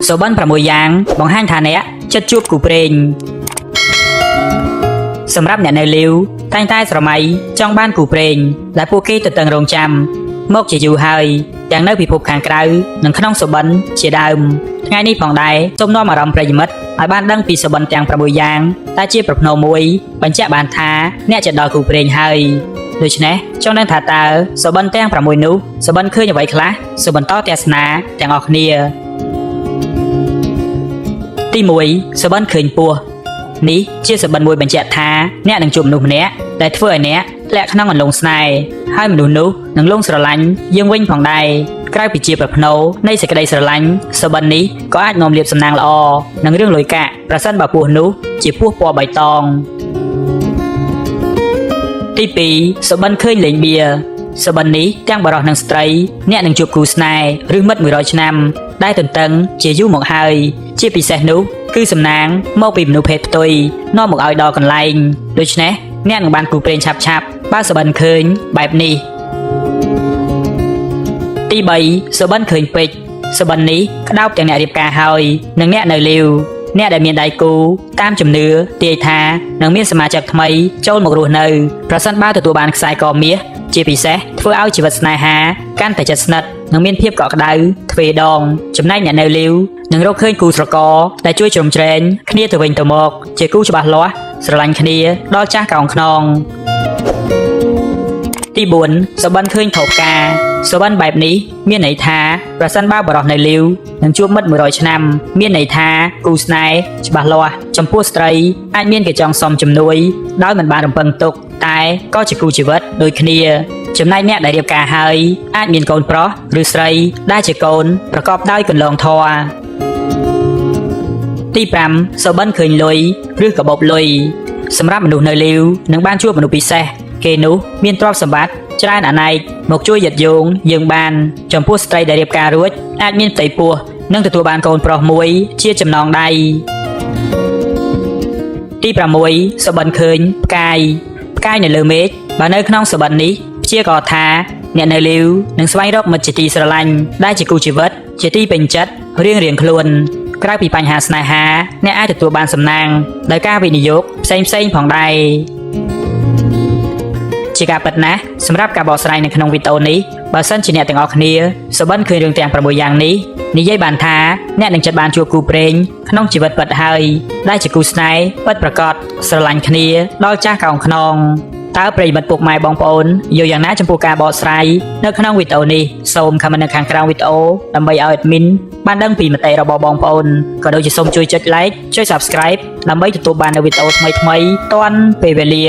សូបិន6យ៉ាងបង្ហាញថាអ្នកចិត្តជួបគូព្រេងសម្រាប់អ្នកនៅលីវតែងតែស្រមៃចង់បានគូព្រេងដែលពួកគេទទឹងរង់ចាំមកជាយូរហើយទាំងនៅពិភពខាងក្រៅនិងក្នុងសូបិនជាដើមថ្ងៃនេះផងដែរសូមនាំអារម្មណ៍ប្រិយមិត្តឲ្យបានដឹងពីសូបិនទាំង6យ៉ាងតែជាប្រផ្នូលមួយបញ្ជាក់បានថាអ្នកจะដល់គូព្រេងហើយដូច្នេះចង់ដឹងថាតើសូបិនទាំង6នោះសូបិនឃើញអ្វីខ្លះសូមបន្តទស្សនាទាំងអស់គ្នាទី1សូបិនឃើញពស់នេះជាសូបិនមួយបញ្ជាក់ថាអ្នកនឹងជួបមនុស្សម្នាក់ដែលធ្វើឲ្យអ្នកធ្លាក់ក្នុងអន្លង់ស្នេហ៍ហើយមនុស្សនោះនឹងលងស្រឡាញ់យើងវិញផងដែរក្រៅពីជាប្រផ្នូលនៃសេចក្តីស្រឡាញ់សូបិននេះក៏អាចនាំលាភសំណាងល្អនិងរឿងលុយកាក់ប្រសិនបើពស់នោះជាពស់ពណ៌បៃតងទី2សូបិនឃើញលេងបៀសូបិននេះទាំងបរិសុទ្ធនិងស្ត្រីអ្នកនឹងជួបគូស្នេហ៍ឬមិត្ត100ឆ្នាំដែលទន្ទឹងជាយូរមកហើយជាពិសេសនោះគឺសំណាងមកពីមនុស្សភេទផ្ទុយនាំមកឲ្យដល់កន្លែងដូច្នេះអ្នកនឹងបានគូព្រេងឆាប់បើសូបិនឃើញបែបនេះទី3សូបិនឃើញពេជ្រសូបិននេះក្តោបទាំងអ្នករៀបការហើយនិងអ្នកនៅលីវអ្នកដែលមានដៃគូតាមជំនឿទាយថានឹងមានសមាជិកថ្មីចូលមករស់នៅប្រសិនបើទទួលបានខ្សែកមាសជាពិសេសធ្វើឲ្យជីវិតស្នេហាកាន់តែជិតស្និទ្ធនិងមានភាពកក់ក្ដៅទ្វេដងចំណែកអ្នកនៅលីវនឹងរកឃើញគូស្រករដែលជួយជ្រោមជ្រែងគ្នាទៅវិញទៅមកជាគូច្បាស់លាស់ស្រឡាញ់គ្នាដល់ចាស់កោងខ្នងទី4សូបិនឃើញថោកការសូបិនបែបនេះមានន័យថាប្រសិនបើបរិសុទ្ធនៅលីវនឹងជួបមិត្ត100ឆ្នាំមានន័យថាគូស្នេហ៍ច្បាស់លាស់ចំពោះស្ត្រីអាចមានគេចង់សុំជំនួយដោយមិនបានរំពឹងទុកតែក៏ជាគូជីវិតដូចគ្នាចំណែកអ្នកដែលរៀបការហើយអាចមានកូនប្រុសឬស្រីដែលជាកូនប្រកបដោយកន្លងធម៌ទី5សូបិនឃើញលុយឬកាបូបលុយសម្រាប់មនុស្សនៅលីវនឹងបានជួបមនុស្សពិសេសគេនោះមានទ្រព្យសម្បត្តិច្រើនអនេកមកជួយយិតយោងយើងបានចំពោះស្ត្រីដែលរៀបការរួចអាចមានផ្ទៃពោះនិងទទួលបានកូនប្រុសមួយជាចំណងដៃទី6សូបិនឃើញផ្កាយនៅលើមេឃបើនៅក្នុងសូបិននេះព្យាករថាអ្នកនៅលីវនឹងស្វែងរកមិត្តជាទីស្រឡាញ់ដែលជាគូជីវិតជាទីពេញចិត្តរៀងខ្លួនក្រៅពីបញ្ហាស្នេហាអ្នកអាចទទួលបានសំណាងដោយការវិនិយោគផ្សេងផងដែរជាការពិតណាស់សម្រាប់ការបកស្រាយនៅក្នុងវីដេអូនេះបើសិនជាអ្នកទាំងអស់គ្នាសូបិនឃើញរឿងទាំង6យ៉ាងនេះនិយាយបានថាអ្នកនឹងចិត្តបានជួបគូព្រេងក្នុងជីវិតពិតហើយដែលជាគូស្នេហ៍ពិតប្រាកដស្រឡាញ់គ្នាដល់ចាស់កោងខ្នងតើប្រិយមិត្តពុកម៉ែបងប្អូនយល់យ៉ាងណាចំពោះការបកស្រាយនៅក្នុងវីដេអូនេះសូមខមមិននៅខាងក្រោមវីដេអូដើម្បីឲ្យ admin បានដឹងពីមតិរបស់បងប្អូនក៏ដូចជាសូមជួយចុច like ចុច subscribe ដើម្បីទទួលបាននូវវីដេអូថ្មីៗទាន់ពេលវេលា